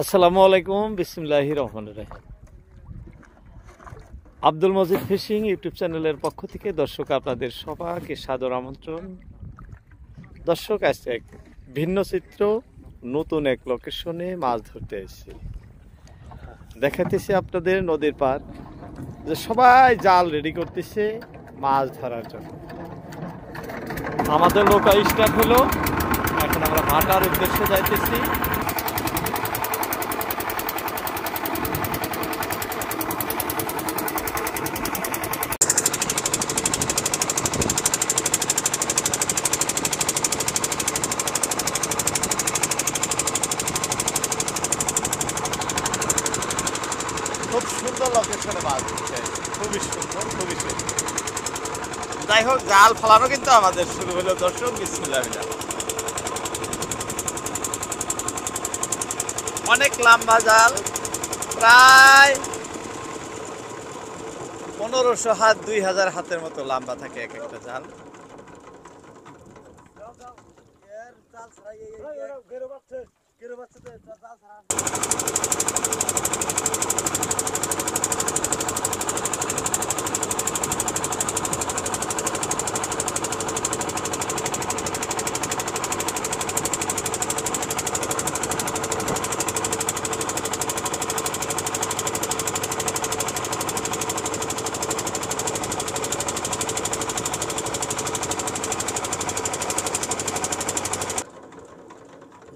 আসসালামু আলাইকুম, বিসমিল্লাহির রহমানির রহিম। আব্দুল মজিদ ফিশিং ইউটিউব চ্যানেলের পক্ষ থেকে দর্শক আপনাদের সবাইকে সাদর আমন্ত্রণ। দর্শক, আজকে এক ভিন্ন চিত্র, নতুন এক লোকেশনে মাছ ধরতে এসেছি। দেখাতেছি আপনাদের নদীর পার, যে সবাই জাল রেডি করতেছে মাছ ধরার জন্য। আমাদের নৌকা স্টার্ট হলো, এখন আমরা ভাটার উদ্দেশ্যে যাইতেছি। খুব সুন্দর লোকেশনে মাছ ধরছে, খুবই সুন্দর, খুবই সুন্দর। যাই হোক, জাল ফেলানো কিন্তু আমাদের শুরু হলো দর্শক, বিসমিল্লাহ। অনেক লম্বা জাল, প্রায় 1500 হাত 2000 হাতের মতো লম্বা থাকে এক একটা জাল।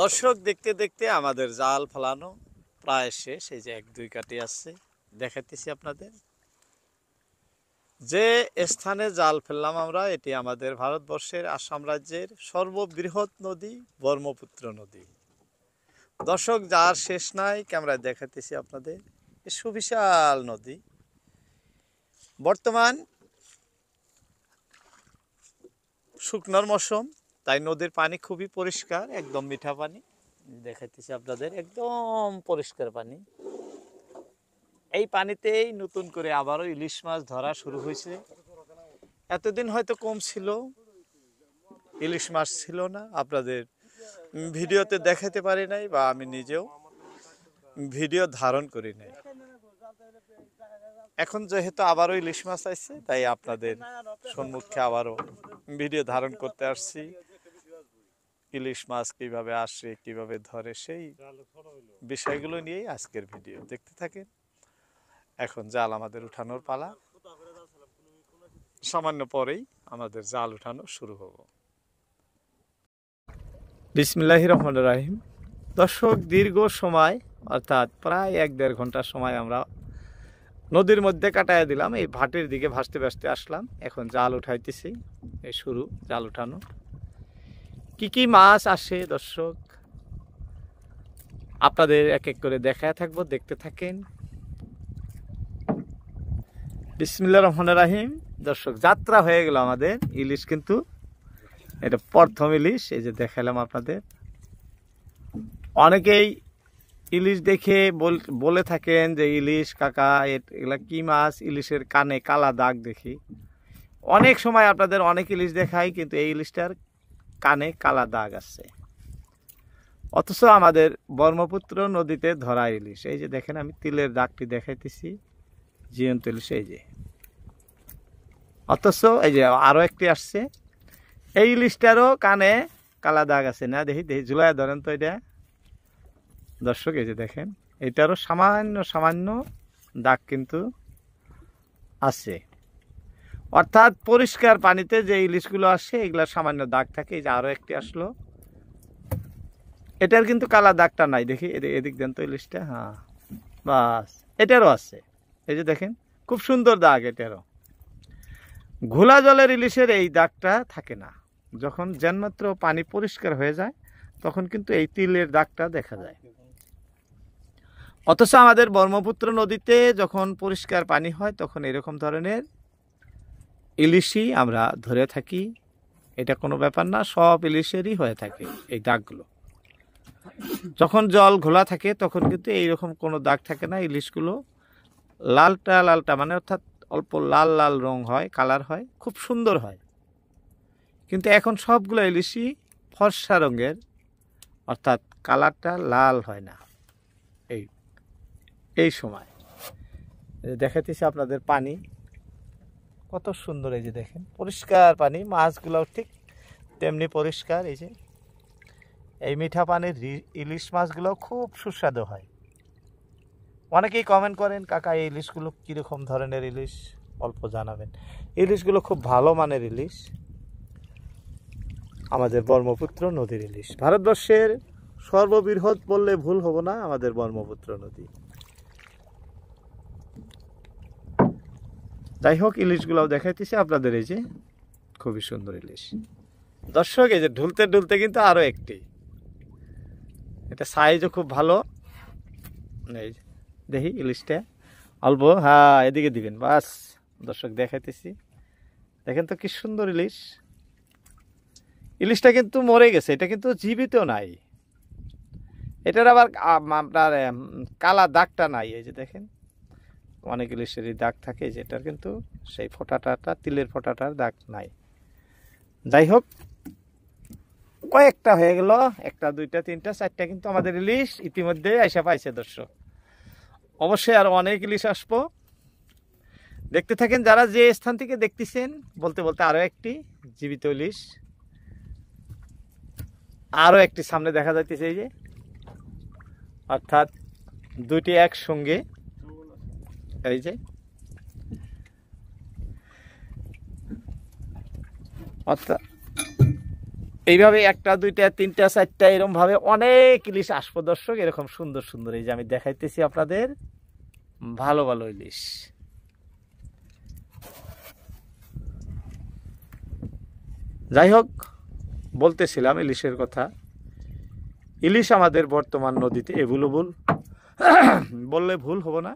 দর্শক, দেখতে দেখতে আমাদের জাল ফেলানো প্রায় শেষ। এই যে 1-2 কাটি আছে, দেখাতেছি আপনাদের। যে স্থানে জাল ফেললাম আমরা, এটি আমাদের ভারতবর্ষের আসাম রাজ্যের সর্ববৃহৎ নদী ব্রহ্মপুত্র নদী। দর্শক, যার শেষ নাই, ক্যামেরায় দেখাতেছি আপনাদের। এই সুবিশাল নদী। বর্তমান শুকনোর মৌসুম, তাই নদীর পানি খুবই পরিষ্কার, একদম মিঠা পানি। দেখাইতেছি আপনাদের, একদম পরিষ্কার পানি। এই পানিতেই নতুন করে আবারও ইলিশ মাছ ধরা শুরু হয়েছে। এতদিন হয়তো কম ছিল, ইলিশ মাছ ছিল না, আপনাদের ভিডিওতে দেখাতে পারি নাই, বা আমি নিজেও ভিডিও ধারণ করি নাই। এখন যেহেতু আবারও ইলিশ মাছ আছে, তাই আপনাদের সম্মুখে আবারও ভিডিও ধারণ করতে আসছি। ইলিশ মাছ কিভাবে আসে, কিভাবে ধরে, সেই বিষয়গুলো নিয়েই আজকের ভিডিও। দেখতে থাকেন। এখন জাল আমাদের উঠানোর পালা, সামান্য পরেই আমাদের জাল উঠানো শুরু হব। বিসমিল্লাহির রহমানির রহিম। দর্শক, দীর্ঘ সময়, অর্থাৎ প্রায় 1-1.5 ঘন্টার সময় আমরা নদীর মধ্যে কাটাইয়া দিলাম। এই ভাটির দিকে ভাসতে ভাসতে আসলাম, এখন জাল উঠাইতেছি। এই শুরু জাল উঠানো। কি কি মাছ আসে দর্শক, আপনাদের এক এক করে দেখায় থাকবো, দেখতে থাকেন। বিসমিল্লাহির রহমানির রহিম। দর্শক, যাত্রা হয়ে গেল আমাদের। ইলিশ কিন্তু এটা প্রথম ইলিশ, এই যে দেখালাম আপনাদের। অনেকেই ইলিশ দেখে বলে থাকেন যে, ইলিশ কাকা এগুলা কি মাছ? ইলিশের কানে কালা দাগ দেখি। অনেক সময় আপনাদের অনেক ইলিশ দেখায়, কিন্তু এই ইলিশটার কানে কালা দাগ আছে। অথচ আমাদের ব্রহ্মপুত্র নদীতে ধরা ইলিশ। এই যে দেখেন, আমি তিলের দাগটি দেখাইতেছি, জীবন্ত ইলিশ। এই যে, অথচ এই যে আরো একটি আসছে, এই ইলিশটারও কানে কালা দাগ আছে না? দেখি দেখি, ঝুলায় ধরেন তো এটা দর্শক। এই যে দেখেন, এটারও সামান্য সামান্য দাগ কিন্তু আছে। অর্থাৎ পরিষ্কার পানিতে যে ইলিশগুলো আসে, এগুলার সামান্য দাগ থাকে। এই যে আরো একটি আসলো, এটার কিন্তু কালা দাগটা নাই। দেখি এদিক দেন তো ইলিশটা। হ্যাঁ, বাস, এটারও আছে। এই যে দেখেন, খুব সুন্দর দাগ এটারও। ঘোলা জলের ইলিশের এই দাগটা থাকে না। যখন যেনমাত্র পানি পরিষ্কার হয়ে যায়, তখন কিন্তু এই তিলের দাগটা দেখা যায়। অথচ আমাদের ব্রহ্মপুত্র নদীতে যখন পরিষ্কার পানি হয়, তখন এরকম ধরনের ইলিশই আমরা ধরে থাকি। এটা কোনো ব্যাপার না, সব ইলিশেরই হয়ে থাকে এই দাগগুলো। যখন জল ঘোলা থাকে, তখন কিন্তু এইরকম কোনো দাগ থাকে না। ইলিশগুলো লালটা লালটা, মানে অর্থাৎ অল্প লাল লাল রং হয়, কালার হয়, খুব সুন্দর হয়। কিন্তু এখন সবগুলো ইলিশই ফর্সা রঙের, অর্থাৎ কালারটা লাল হয় না। এই সময় দেখাতেছি আপনাদের পানি কত সুন্দর। এই যে দেখেন পরিষ্কার পানি, মাছগুলোও ঠিক তেমনি পরিষ্কার। এই যে এই মিঠা পানির ইলিশ মাছগুলো খুব সুস্বাদু হয়। অনেকেই কমেন্ট করেন, কাকা এই ইলিশগুলো কীরকম ধরনের ইলিশ অল্প জানাবেন। ইলিশগুলো খুব ভালো মানের ইলিশ, আমাদের ব্রহ্মপুত্র নদীর ইলিশ। ভারতবর্ষের সর্ববৃহৎ বললে ভুল হব না, আমাদের ব্রহ্মপুত্র নদী। যাই হোক, ইলিশগুলোও দেখাইতেছি আপনাদের। এই যে খুবই সুন্দর ইলিশ দর্শক। এই যে ঢুলতে ঢুলতে কিন্তু আরো একটি, এটা সাইজও খুব ভালো। এই দেখি ইলিশটা অল্প, হ্যাঁ এদিকে দিবেন বাস। দর্শক দেখাইতেছি, দেখেন তো কি সুন্দর ইলিশ। ইলিশটা কিন্তু মরে গেছে, এটা কিন্তু জীবিত নাই। এটার আবার আপনার কালা দাগটা নাই। এই যে দেখেন অনেক ইলিশেরই দাগ থাকে, যেটার কিন্তু সেই ফোঁটাটা, তিলের ফোঁটাটার দাগ নাই। যাই হোক, কয়েকটা হয়ে গেল, একটা দুইটা তিনটা চারটা কিন্তু আমাদের ইলিশ ইতিমধ্যে আইসা পাইছে দর্শক। অবশ্যই আর অনেক ইলিশ আসবো, দেখতে থাকেন যারা যে স্থান থেকে দেখতেছেন। বলতে বলতে আরো একটি জীবিত ইলিশ, আরো একটি সামনে দেখা যাইতেছে। এই যে অর্থাৎ দুইটি একসঙ্গে, এই যে অর্থাৎ এইভাবে একটা দুইটা তিনটা চারটা এরকম ভাবে অনেক ইলিশ আসবো দর্শক, এরকম সুন্দর সুন্দর। এই যে আমি দেখাইতেছি আপনাদের ভালো ভালো ইলিশ। যাই হোক, বলতেছিলাম ইলিশের কথা। ইলিশ আমাদের বর্তমান নদীতে অ্যাভেলেবল বললে ভুল হব না,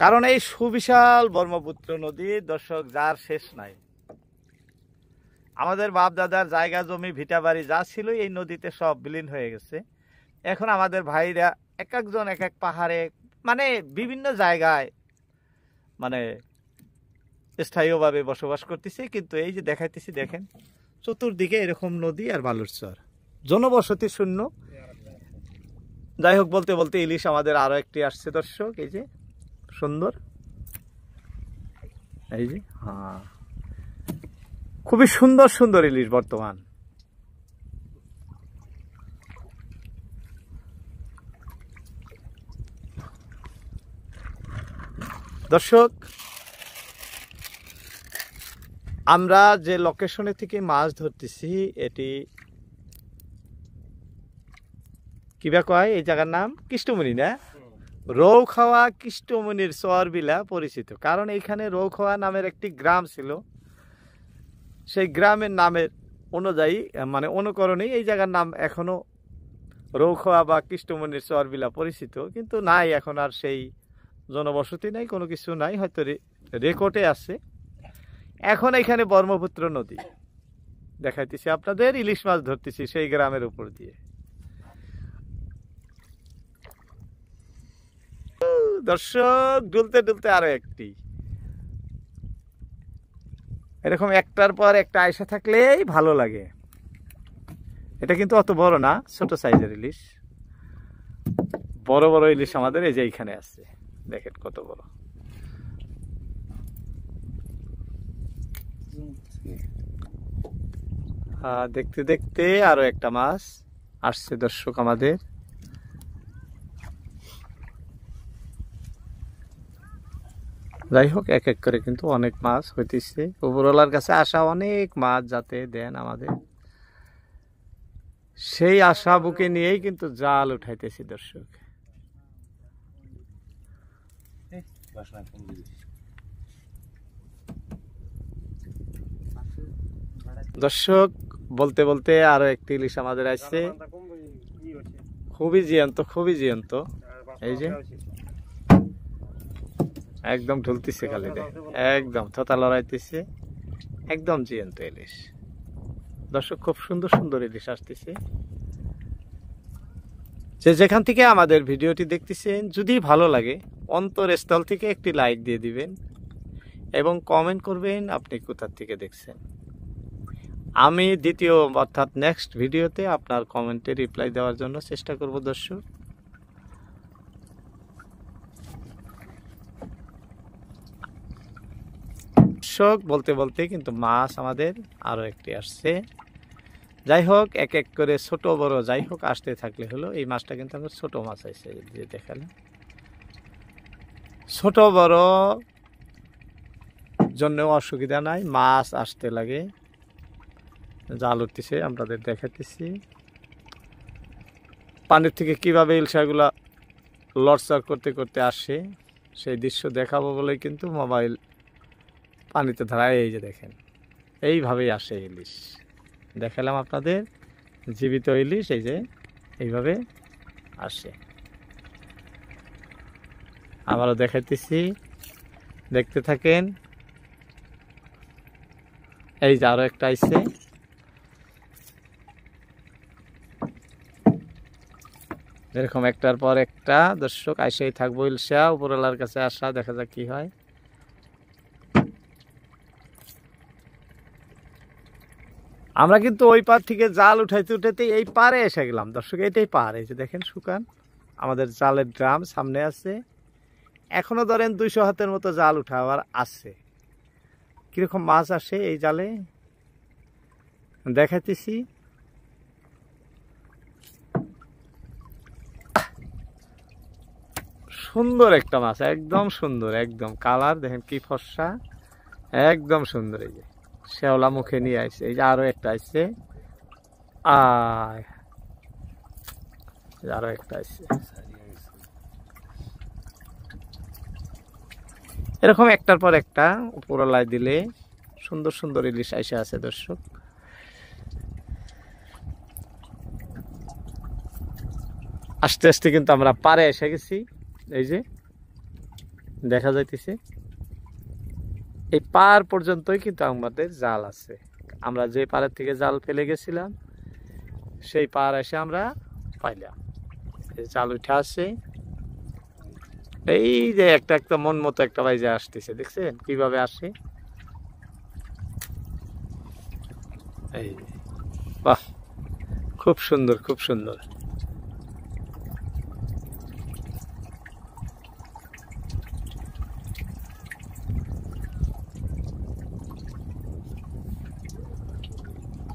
কারণ এই সুবিশাল ব্রহ্মপুত্র নদী দর্শক, যার শেষ নাই। আমাদের বাপ দাদার জায়গা জমি ভিটা বাড়ি যা ছিল এই নদীতে সব বিলীন হয়ে গেছে। এখন আমাদের ভাইরা এক একজন এক এক পাহাড়ে, মানে বিভিন্ন জায়গায়, মানে স্থায়ীভাবে বসবাস করতেছে। কিন্তু এই যে দেখাইতেছি, দেখেন চতুর্দিকে এরকম নদী আর বালুর চর, জনবসতি শূন্য। যাই হোক, বলতে বলতে ইলিশ আমাদের আরো একটি আসছে দর্শক। এই যে সুন্দর, এই যে হ্যাঁ, খুবই সুন্দর সুন্দর ইলিশ বর্তমান। দর্শক, আমরা যে লোকেশনে থেকে মাছ ধরতেছি, এটি কিবা কয়, এই জায়গার নাম কৃষ্ণমণি না, রৌখাওয়া কৃষ্ণমণির চরবিলা পরিচিত। কারণ এইখানে রৌখাওয়া নামের একটি গ্রাম ছিল, সেই গ্রামের নামের অনুযায়ী, মানে অনুকরণেই এই জায়গার নাম এখনো রৌখাওয়া বা কৃষ্ণমণির চরবিলা পরিচিত। কিন্তু নাই, এখন আর সেই জনবসতি নাই, কোনো কিছু নাই, হয়তো রেকর্ডে আছে। এখন এখানে ব্রহ্মপুত্র নদী দেখাইতেছি আপনাদের, ইলিশ মাছ ধরতেছি সেই গ্রামের উপর দিয়ে। দর্শক, ডুলতে ডুলতে আরো একটি, এরকম একটার পর একটা আয়সা থাকলেই ভালো লাগে। এটা কিন্তু অত বড় না, ছোট সাইজের ইলিশ। বড় বড় ইলিশ আমাদের এই যে এইখানে আছে, দেখেন কত বড়। দেখতে দেখতে আরো একটা মাছ আসছে দর্শক আমাদের। যাই হোক, এক এক করে কিন্তু অনেক মাছ হইতেছে। উপরওয়ালার কাছে আশা অনেক মাছ যাতে দেন আমাদের, সেই আশা বুকে নিয়েই কিন্তু জাল উঠাইতেছি দর্শক। দর্শক, বলতে বলতে আরো একটি ইলিশ আমাদের আসছে, খুবই জিয়ন্ত, খুবই জিয়ন্ত। এই যে একদম ঢুলতেছে খালি, একদম থতা লড়াইতেছে, একদম জিয়ন্ত ইলিশ দর্শক। খুব সুন্দর সুন্দর ইলিশ আসতেছে। যে যেখান থেকে আমাদের ভিডিওটি দেখতেছেন, যদি ভালো লাগে অন্তরস্থল থেকে একটি লাইক দিয়ে দিবেন এবং কমেন্ট করবেন আপনি কোথা থেকে দেখছেন। আমি দ্বিতীয় অর্থাৎ নেক্সট ভিডিওতে আপনার কমেন্টে রিপ্লাই দেওয়ার জন্য চেষ্টা করব দর্শক। বলতে বলতে কিন্তু মাছ আমাদের আরো একটি আসছে। যাই হোক, এক এক করে ছোট বড় যাই হোক আসতে থাকলে হলো। এই মাছটা কিন্তু আমার ছোট মাছ আছে, যে দেখালাম। ছোট বড় জন্য অসুবিধা নাই, মাছ আসতে লাগে। জাল উঠতেছে, আপনাদের দেখাতেছি পানির থেকে কিভাবে ইলশাগুলা লড়চড় করতে করতে আসে, সেই দৃশ্য দেখাবো বলে কিন্তু মোবাইল পানিতে ধরায়। এই যে দেখেন, এইভাবেই আসে ইলিশ। দেখালাম আপনাদের জীবিত ইলিশ, এই যে এইভাবে আসে। আবারও দেখাইতেছি, দেখতে থাকেন। এই যে আরো একটা আইছে। এরকম একটার পর একটা দর্শক আইসেই থাকবো। ইলশা উপরওয়ালার কাছে আসা, দেখা যাক কি হয়। আমরা কিন্তু ওই পার থেকে জাল উঠাইতে উঠাইতে এই পারে এসে গেলাম দর্শক। এটাই পার, এই যে দেখেন শুকান। আমাদের জালের ড্রাম সামনে আছে, এখনো ধরেন 200 হাতের মতো জাল উঠাবার আছে। কিরকম মাছ আসে এই জালে দেখাইতেছি। সুন্দর একটা মাছ, একদম সুন্দর, একদম কালার দেখেন কি ফর্সা, একদম সুন্দর। এই যে শেওলা মুখে নিয়ে আসছে। এই যে আরো একটা আসছে, আরো একটা আসছে। এরকম একটার পর একটা উপরওয়ালায় দিলে সুন্দর সুন্দর ইলিশ আইসা আছে দর্শক। আস্তে আস্তে কিন্তু আমরা পারে এসে গেছি। এই যে দেখা যাইতেছে এই পার পর্যন্তই কিন্তু আমাদের জাল আছে। আমরা যে পাড়ের থেকে জাল ফেলে গেছিলাম সেই পার এসে আমরা পাইলাম। জাল উঠে আসছে, এই যে একটা একটা মন মতো একটা বাইজে আসতেছে, দেখছেন কিভাবে আসে। এই বাহ, খুব সুন্দর, খুব সুন্দর।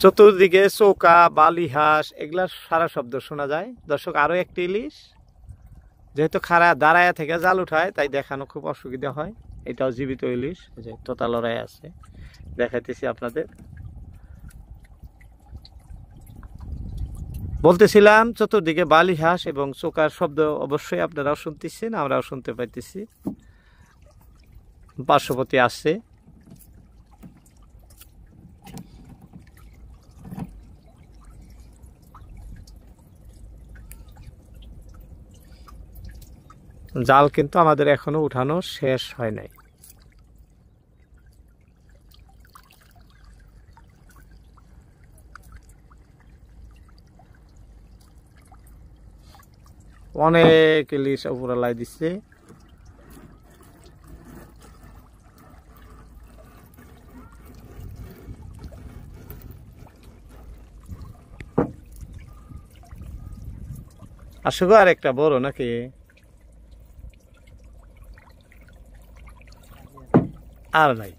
চতুর্দিকে চৌকা, বালিহাঁস, এগুলা সারা শব্দ শোনা যায় দর্শক। আরো একটি ইলিশ, যেহেতু খাড়া দাঁড়ায়া থেকে জাল উঠায় তাই দেখানো খুব অসুবিধা হয়। এটাও জীবিত ইলিশ, যে তোতা লড়াই আছে, দেখাইতেছি আপনাদের। বলতেছিলাম চতুর্দিকে বালিহাঁস এবং চৌকার শব্দ অবশ্যই আপনারাও শুনতেছেন, আমরাও শুনতে পাইতেছি। পার্শ্ববর্তী আসছে। জাল কিন্তু আমাদের এখনো উঠানো শেষ হয় নাই। অনেক ইলিশ উপরালাই দিচ্ছে। আসলে আর একটা বড় নাকি? আর নাই,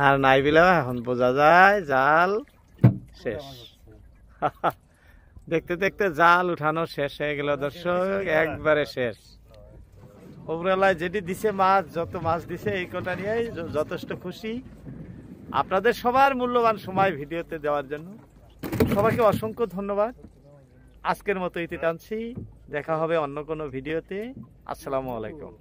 আর নাই বিলা এখন বোঝা যায় জাল শেষ। দেখতে দেখতে জাল উঠানো শেষ হয়ে গেল দর্শক, একবারে শেষ। উপরওয়ালায় যেটি দিছে মাছ, যত মাছ দিছে এই কটা নিয়েই যথেষ্ট খুশি। আপনাদের সবার মূল্যবান সময় ভিডিওতে দেওয়ার জন্য সবাইকে অসংখ্য ধন্যবাদ। আজকের মতো ইতি টানছি, দেখা হবে অন্য কোনো ভিডিওতে। আসসালামু আলাইকুম।